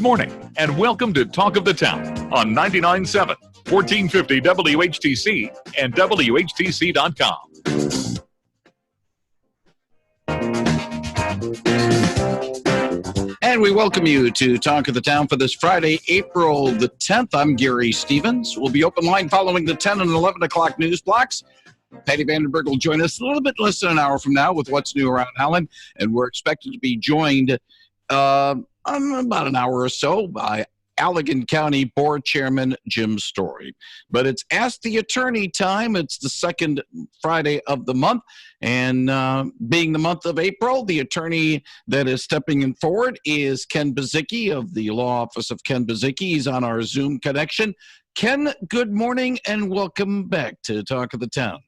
morning, and welcome to Talk of the Town on 99.7, 1450 WHTC and WHTC.com. And we welcome you to Talk of the Town for this Friday, April the 10th. I'm Gary Stevens. We'll be open line following the 10 and 11 o'clock news blocks. Patty Vandenberg will join us a little bit less than an hour from now with What's New Around Howland. And we're expected to be joined about an hour or so by Allegan County Board Chairman Jim Story. But it's Ask the Attorney time. It's the second Friday of the month. And being the month of April, the attorney that is stepping forward is Ken Puzycki of the Law Office of Ken Puzycki. He's on our Zoom connection. Ken, good morning and welcome back to Talk of the Town.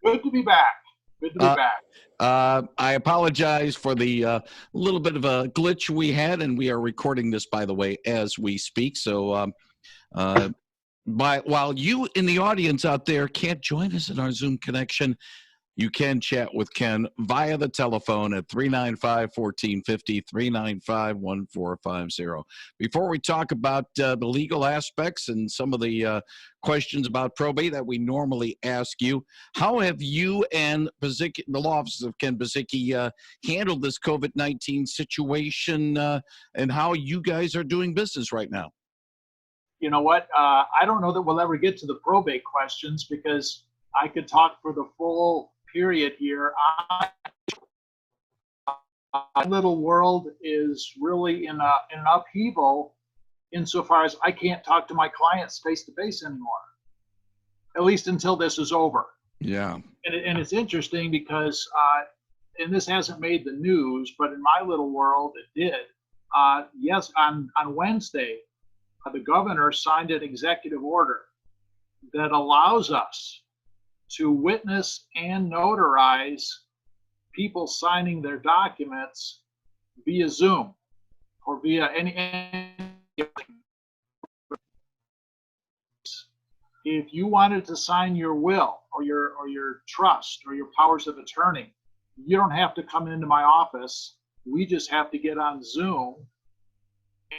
Good to be back. I apologize for the little bit of a glitch we had, and we are recording this, by the way, as we speak. So while you in the audience out there can't join us in our Zoom connection, you can chat with Ken via the telephone at 395-1450, 395-1450. Before we talk about the legal aspects and some of the questions about probate that we normally ask you, how have you and Puzycki, the law office of Ken Puzycki, handled this COVID-19 situation and how you guys are doing business right now? You know what? I don't know that we'll ever get to the probate questions because I could talk for the full period here. My little world is really in an upheaval insofar as I can't talk to my clients face to face anymore, at least until this is over. Yeah. And it's interesting because, and this hasn't made the news, but in my little world, it did. Yes, on Wednesday, the governor signed an executive order that allows us to witness and notarize people signing their documents via Zoom or via any. If you wanted to sign your will or your trust or your powers of attorney, you don't have to come into my office. We just have to get on Zoom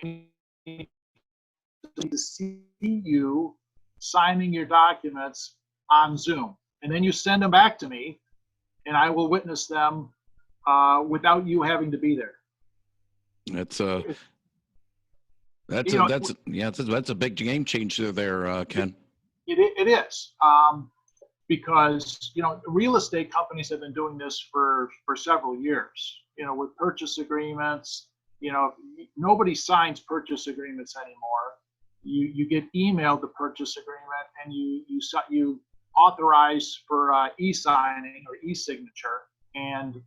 and to see you signing your documents on Zoom. And then you send them back to me, and I will witness them without you having to be there. That's a big game changer there, Ken. It is because real estate companies have been doing this for several years. With purchase agreements, nobody signs purchase agreements anymore. You get emailed the purchase agreement, and you authorize for e-signing or e-signature, and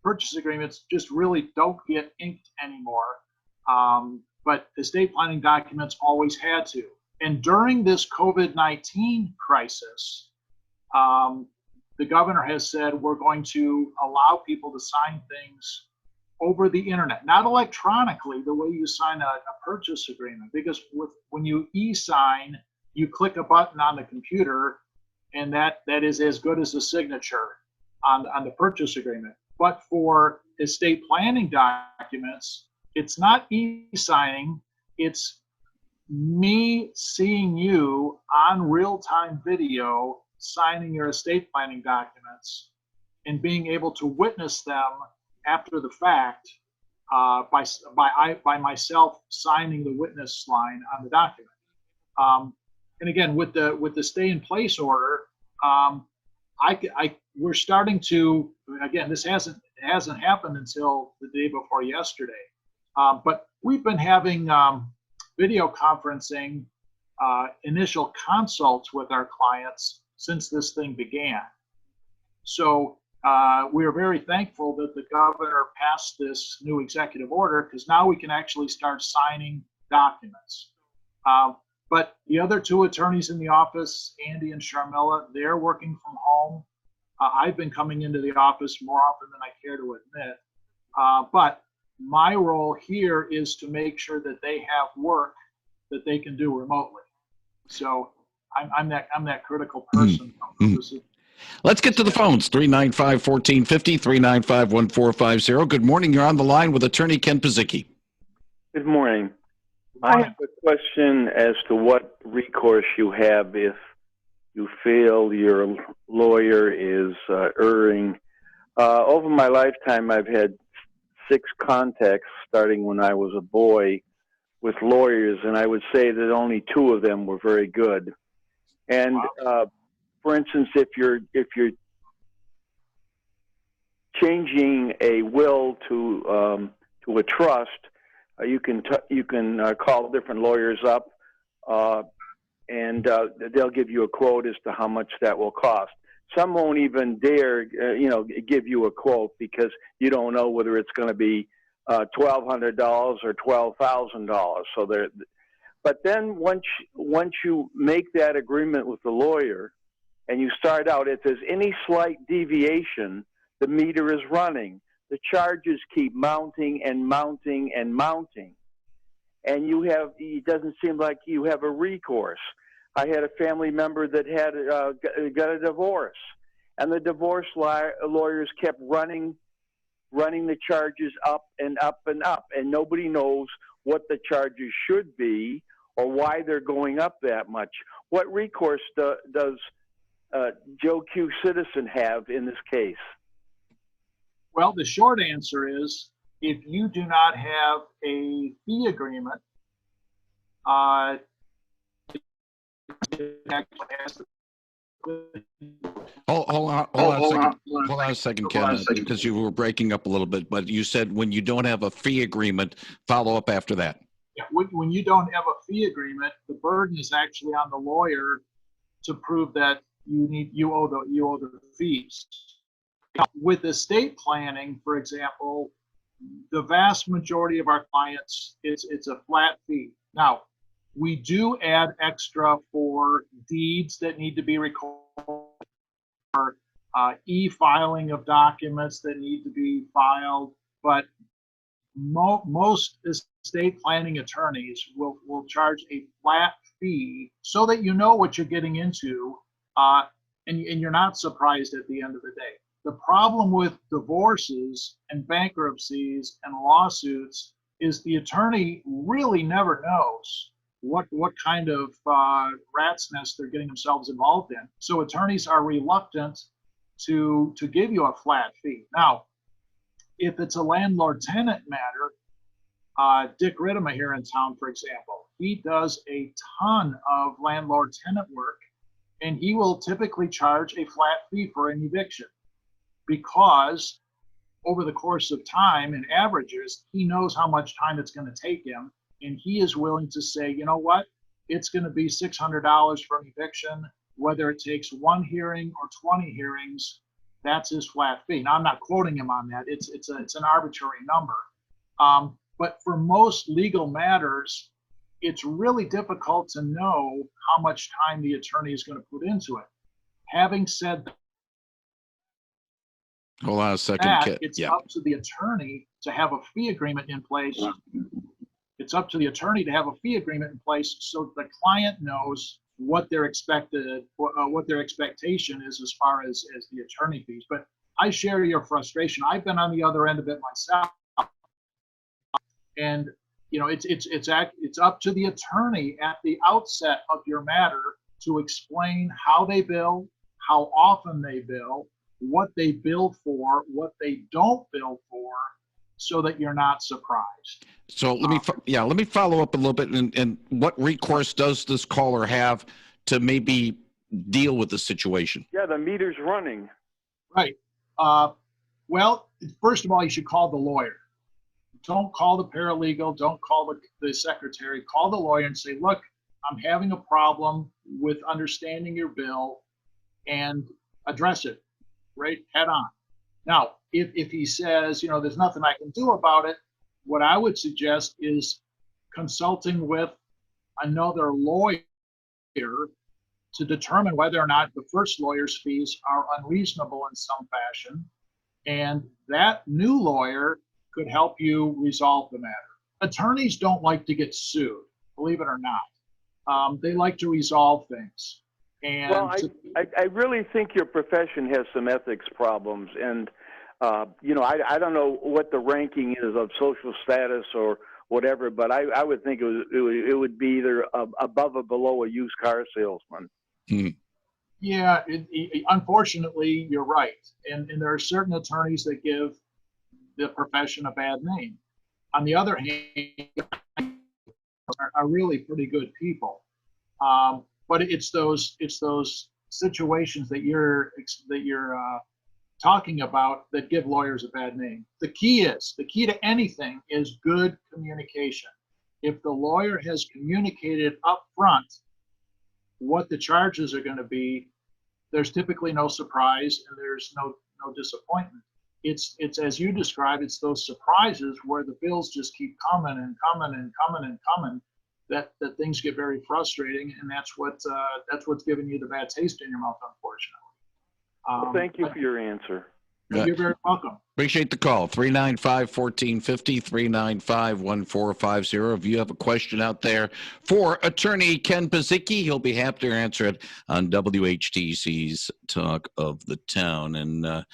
purchase agreements just really don't get inked anymore. But estate planning documents always had to. And during this COVID-19 crisis, the governor has said we're going to allow people to sign things over the internet, not electronically the way you sign a purchase agreement, because when you e-sign, you click a button on the computer, and that is as good as a signature on the purchase agreement. But for estate planning documents, it's not e-signing, it's me seeing you on real-time video signing your estate planning documents and being able to witness them after the fact by myself signing the witness line on the document. And again, with the stay in place order, we're starting to, again, this hasn't happened until the day before yesterday, but we've been having video conferencing initial consults with our clients since this thing began. So we are very thankful that the governor passed this new executive order, because now we can actually start signing documents. But the other two attorneys in the office, Andy and Sharmila, they're working from home. I've been coming into the office more often than I care to admit. But my role here is to make sure that they have work that they can do remotely. So I'm that critical person. Let's get to the phones. 395-1450, 395-1450. Good morning. You're on the line with Attorney Ken Puzycki. Good morning. I have a question as to what recourse you have if you feel your lawyer is erring. Over my lifetime, I've had 6 contacts starting when I was a boy with lawyers, and I would say that only 2 of them were very good. And for instance, if you're changing a will to a trust, you can call different lawyers up, and they'll give you a quote as to how much that will cost. Some won't even dare, give you a quote because you don't know whether it's going to be $1,200 or $12,000. So there, but then once you make that agreement with the lawyer, and you start out, if there's any slight deviation, the meter is running. The charges keep mounting and mounting and mounting. And it doesn't seem like you have a recourse. I had a family member that had got a divorce, and the divorce lawyers kept running the charges up and up and up, and nobody knows what the charges should be or why they're going up that much. What recourse does Joe Q. Citizen have in this case? Well, the short answer is if you do not have a fee agreement, Hold on a second, Ken, because you were breaking up a little bit, but you said when you don't have a fee agreement, follow up after that. Yeah, when you don't have a fee agreement, the burden is actually on the lawyer to prove that you owe the fees. Now, with estate planning, for example, the vast majority of our clients, it's a flat fee. Now, we do add extra for deeds that need to be recorded, or e-filing of documents that need to be filed, but most estate planning attorneys will charge a flat fee so that you know what you're getting into, and you're not surprised at the end of the day. The problem with divorces and bankruptcies and lawsuits is the attorney really never knows what kind of rat's nest they're getting themselves involved in. So attorneys are reluctant to give you a flat fee. Now, if it's a landlord-tenant matter, Dick Ridema here in town, for example, he does a ton of landlord-tenant work, and he will typically charge a flat fee for an eviction because over the course of time and averages, he knows how much time it's going to take him, and he is willing to say, you know what, it's going to be $600 for an eviction, whether it takes 1 hearing or 20 hearings. That's his flat fee. Now, I'm not quoting him on that. It's an arbitrary number. But for most legal matters, it's really difficult to know how much time the attorney is going to put into it. Having said that, hold on a second, Ken. It's up to the attorney to have a fee agreement in place. It's up to the attorney to have a fee agreement in place so the client knows what their expectation is as far as the attorney fees. But I share your frustration. I've been on the other end of it myself, and it's up to the attorney at the outset of your matter to explain how they bill, how often they bill, what they bill for, what they don't bill for, so that you're not surprised. So let me follow up a little bit. And what recourse does this caller have to maybe deal with the situation? Yeah, the meter's running. Right. Well, first of all, you should call the lawyer. Don't call the paralegal. Don't call the secretary. Call the lawyer and say, look, I'm having a problem with understanding your bill, and address it right head on. Now, if he says, there's nothing I can do about it, what I would suggest is consulting with another lawyer to determine whether or not the first lawyer's fees are unreasonable in some fashion. And that new lawyer could help you resolve the matter. Attorneys don't like to get sued, believe it or not. They like to resolve things. And well, I really think your profession has some ethics problems. And, I don't know what the ranking is of social status or whatever. But I would think it would be either above or below a used car salesman. Yeah, unfortunately, you're right. And there are certain attorneys that give the profession a bad name. On the other hand, are really pretty good people. But it's those situations that you're talking about that give lawyers a bad name. The key to anything is good communication. If the lawyer has communicated up front what the charges are going to be, there's typically no surprise and there's no disappointment. It's as you described, it's those surprises where the bills just keep coming and coming and coming and coming that things get very frustrating, and that's what's giving you the bad taste in your mouth, unfortunately. Well, thank you for your answer. You're very welcome. Appreciate the call. 395-1450, 395-1450. If you have a question out there for Attorney Ken Puzycki, he'll be happy to answer it on WHTC's Talk of the Town. And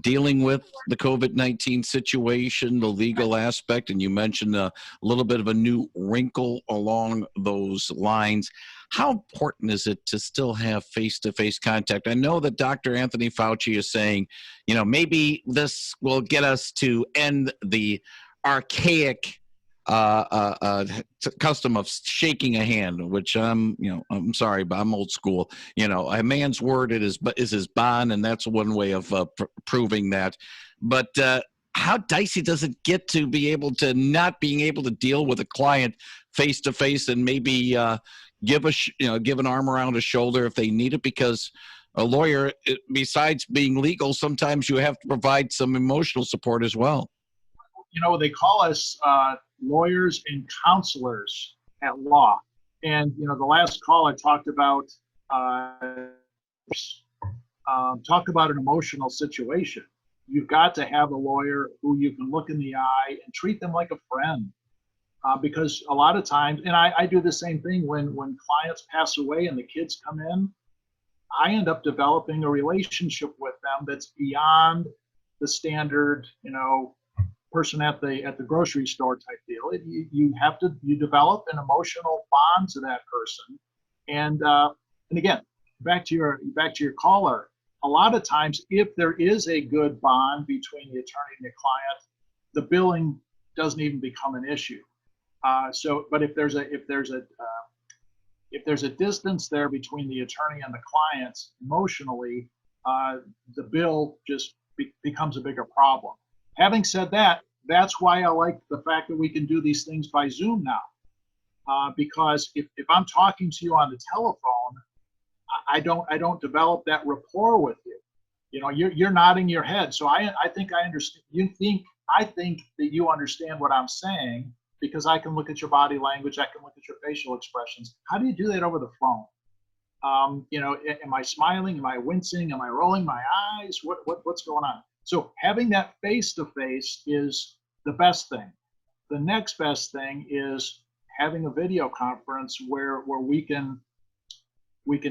dealing with the COVID-19 situation, the legal aspect, and you mentioned a little bit of a new wrinkle along those lines. How important is it to still have face-to-face contact? I know that Dr. Anthony Fauci is saying, maybe this will get us to end the archaic custom of shaking a hand, which I'm sorry, but I'm old school. A man's word is his bond, and that's one way of proving that. But how dicey does it get to be able to not being able to deal with a client face to face and maybe give an arm around a shoulder if they need it? Because a lawyer, besides being legal, sometimes you have to provide some emotional support as well. They call us lawyers and counselors at law. And, the last caller talked about an emotional situation. You've got to have a lawyer who you can look in the eye and treat them like a friend. Because a lot of times, and I do the same thing when clients pass away and the kids come in, I end up developing a relationship with them that's beyond the standard, person at the grocery store type deal. You develop an emotional bond to that person. And again, back to your caller, a lot of times if there is a good bond between the attorney and the client, the billing doesn't even become an issue. But if there's a distance there between the attorney and the client emotionally, the bill just becomes a bigger problem. Having said that, that's why I like the fact that we can do these things by Zoom now, because if I'm talking to you on the telephone, I don't develop that rapport with you. You're nodding your head, so I think I understand. I think that you understand what I'm saying because I can look at your body language, I can look at your facial expressions. How do you do that over the phone? Am I smiling? Am I wincing? Am I rolling my eyes? What's going on? So having that face-to-face is the best thing. The next best thing is having a video conference where we can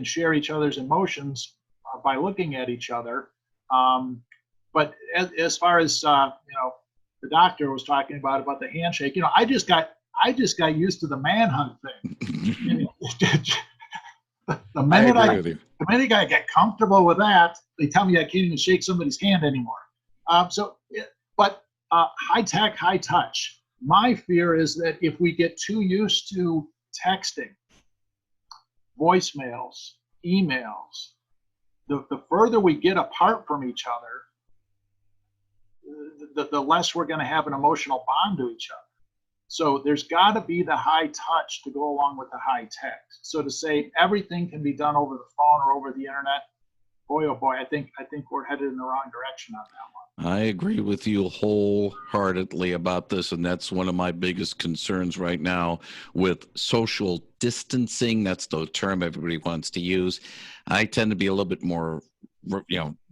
share each other's emotions by looking at each other. But as far as the doctor was talking about the handshake, I just got used to the manhunt thing. The minute I get comfortable with that, they tell me I can't even shake somebody's hand anymore. But high tech, high touch. My fear is that if we get too used to texting, voicemails, emails, the further we get apart from each other, the less we're going to have an emotional bond to each other. So there's got to be the high touch to go along with the high tech. So to say everything can be done over the phone or over the internet, boy, oh boy, I think we're headed in the wrong direction on that one. I agree with you wholeheartedly about this, and that's one of my biggest concerns right now with social distancing. That's the term everybody wants to use. I tend to be a little bit more,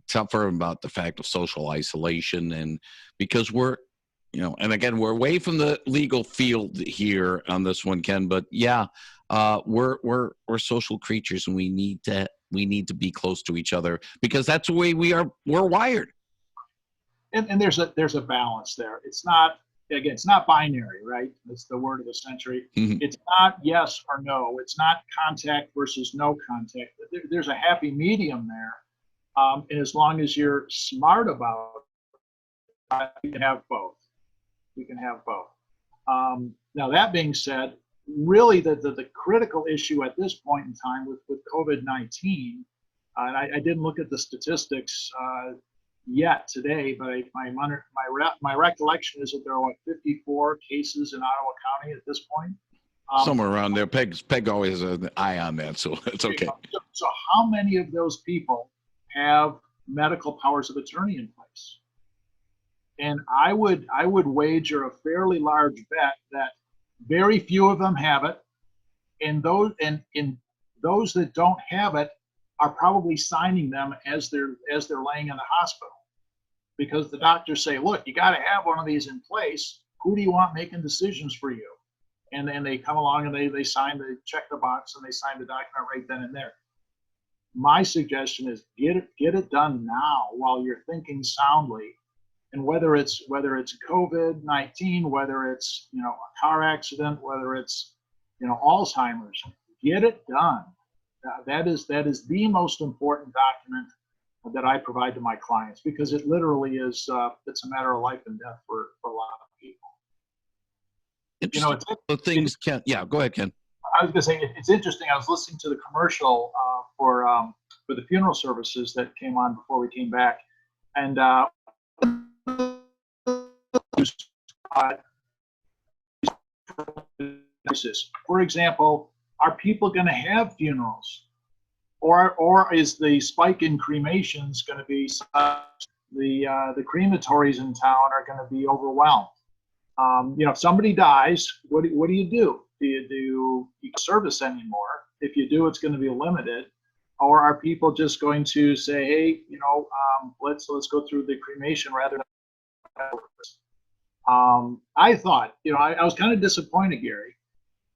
tougher about the fact of social isolation, and because we're away from the legal field here on this one, Ken, but we're social creatures, and we need to be close to each other because that's the way we're wired. And there's a balance there. It's not again, it's not binary, right? It's the word of the century. Mhm. It's not yes or no. It's not contact versus no contact. There's a happy medium there. And as long as you're smart about it, you can have both. You can have both. Now, that being said, really the critical issue at this point in time with COVID-19, and I didn't look at the statistics yet today, but my recollection is that there are 54 cases in Ottawa County at this point. Somewhere around there. Peg always has an eye on that, so it's okay. So how many of those people have medical powers of attorney in place? And I would wager a fairly large bet that very few of them have it, and those that don't have it are probably signing them as they're laying in the hospital, because the doctors say, look, you got to have one of these in place. Who do you want making decisions for you? And then they come along and they check the box and they sign the document right then and there. My suggestion is get it done now while you're thinking soundly. And whether it's COVID-19, whether it's a car accident, whether it's Alzheimer's, get it done. That is the most important document that I provide to my clients, because it literally is it's a matter of life and death for a lot of people. Yeah, go ahead, Ken. I was going to say it's interesting. I was listening to the commercial for the funeral services that came on before we came back, and for example, are people going to have funerals, or is the spike in cremations going to be the crematories in town are going to be overwhelmed? If somebody dies, what do you do? Do you service anymore? If you do, it's going to be limited. Or are people just going to say, hey, let's go through the cremation rather than I thought, I was kind of disappointed, Gary.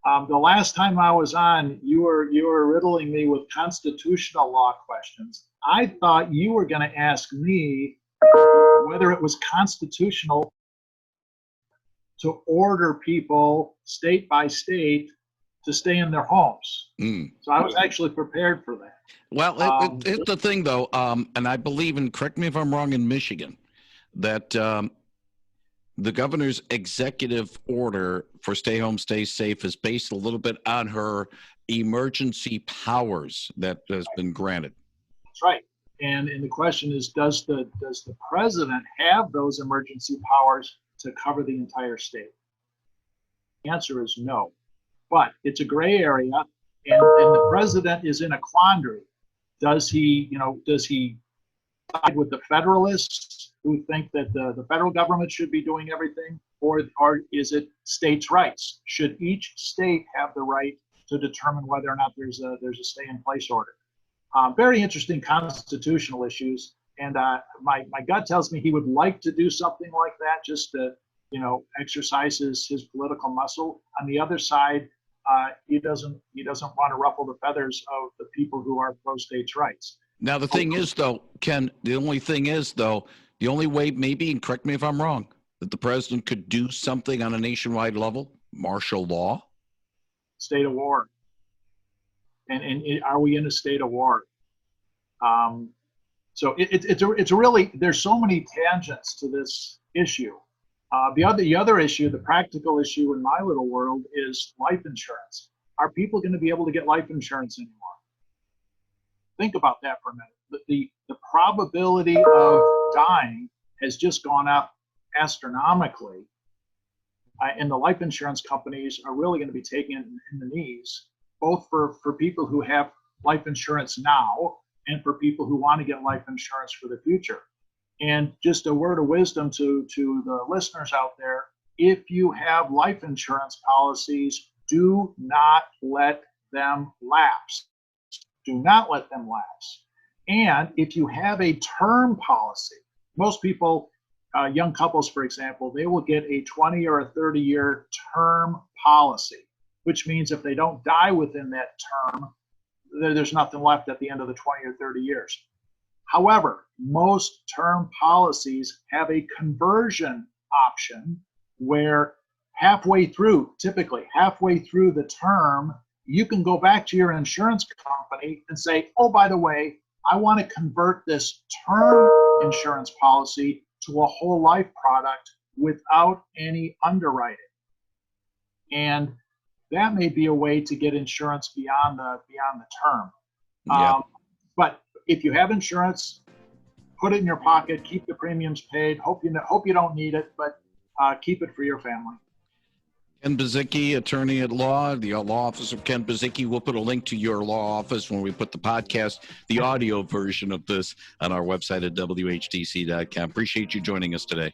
The last time I was on, you were riddling me with constitutional law questions. I thought you were going to ask me whether it was constitutional to order people state by state to stay in their homes. So I was actually prepared for that. Well, it's the thing, though, and I believe in, correct me if I'm wrong, in Michigan, that the governor's executive order for stay home, stay safe is based a little bit on her emergency powers that has been granted. That's right. And the question is, does the president have those emergency powers to cover the entire state? The answer is no. But it's a gray area, and the president is in a quandary. Does he side with the federalists who think that the federal government should be doing everything, or is it states' rights? Should each state have the right to determine whether or not there's a stay-in-place order? Very interesting constitutional issues, and my gut tells me he would like to do something like that, just to exercise his political muscle. On the other side, he doesn't want to ruffle the feathers of the people who are pro states' rights. Now, the thing is, though, Ken, the only way, maybe, and correct me if I'm wrong, that the president could do something on a nationwide level, martial law? State of war. And are we in a state of war? So it's really, there's so many tangents to this issue. The other issue, the practical issue in my little world, is life insurance. Are people going to be able to get life insurance anymore? Think about that for a minute. The probability of dying has just gone up astronomically, and the life insurance companies are really going to be taking it in the knees, both for people who have life insurance now and for people who want to get life insurance for the future. And just a word of wisdom to the listeners out there: if you have life insurance policies, do not let them lapse. Do not let them lapse. And if you have a term policy, most people, young couples, for example, they will get a 20 or a 30-year term policy, which means if they don't die within that term, there's nothing left at the end of the 20 or 30 years. However, most term policies have a conversion option where typically halfway through the term, you can go back to your insurance company and say, oh, by the way, I want to convert this term insurance policy to a whole life product without any underwriting. And that may be a way to get insurance beyond the term. Yeah. But if you have insurance, put it in your pocket, keep the premiums paid. Hope you don't need it, but keep it for your family. Ken Puzycki, attorney at law, the law office of Ken Puzycki. We'll put a link to your law office when we put the podcast, the audio version of this, on our website at WHTC.com. Appreciate you joining us today.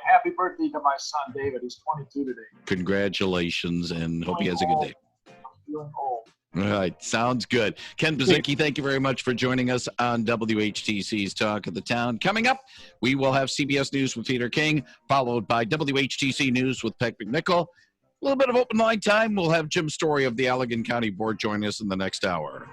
Happy birthday to my son, David. He's 22 today. Congratulations, and hope he has a good day. I'm feeling old. All right, sounds good. Ken Puzycki, thank you very much for joining us on WHTC's Talk of the Town. Coming up, we will have CBS News with Peter King, followed by WHTC News with Peck McNichol. A little bit of open line time. We'll have Jim Story of the Allegan County Board join us in the next hour.